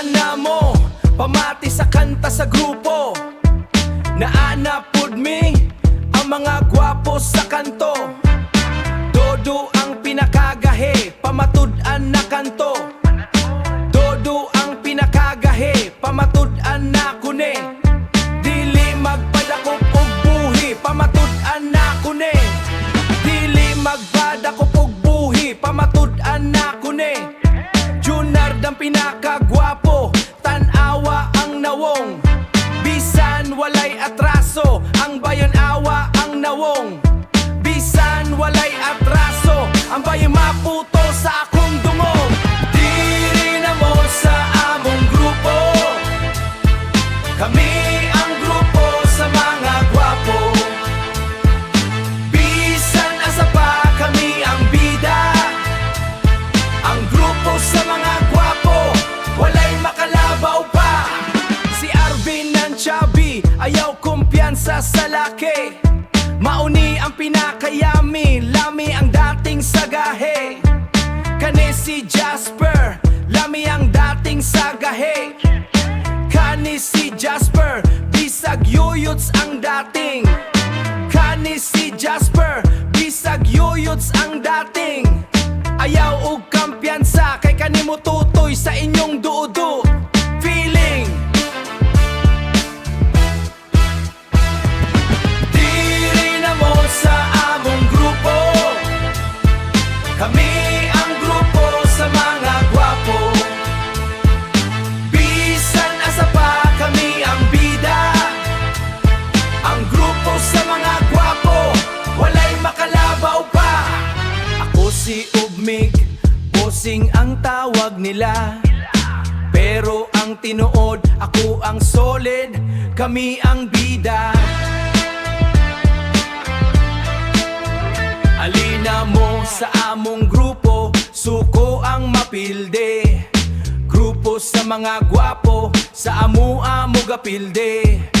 Ana mo, pamati sa kanta sa grupo. Naanapod mi ang mga gwapo sa kanto. Dodo ang pinakagahe, pamatud-an na kanto. Dodo ang pinakagahe, pamatud-an na kune. Dili magpadakop og buhi, pamatud-an na kune. Dili magpadakop og buhi, pamatud-an na kune. Junard ang pinakagwapo, tan-awa ang nawong. Bisan walay atraso, ang bayan awa ang nawong. Bisan walay atraso, ang bayan maputo sa akong dungog. Diri na mo sa among grupo, kami ang grupo sa mga gwapo. Bisan asa pa kami ang bida, ang grupo sa mga gwapo, walay makalabaw pa. Si Arvin ng Chubby, ayaw kumpiyansa sa laki. Mauni ang pinakayami, lami ang dating sagahe. Kani si Jasper, lami ang dating sagahe. Kani si Jasper, bisag yuyuts ang dating. Kani si Jasper, bisag yuyuts ang dating. Ayaw og kampiyansa, kay kanimo tutoy sa inyong duodo. Feeling diri na mo sa among grupo, kami ang grupo sa mga gwapo. Bisan asa pa kami ang bida, ang grupo sa mga gwapo, walay makalabaw pa. Ako si Ugmig, bossing ang tawag nila. Pero ang tinuod, ako ang solid, kami ang bida. Alina mo sa among grupo, suko ang mapilde. Grupo sa mga gwapo, sa amo gapilde.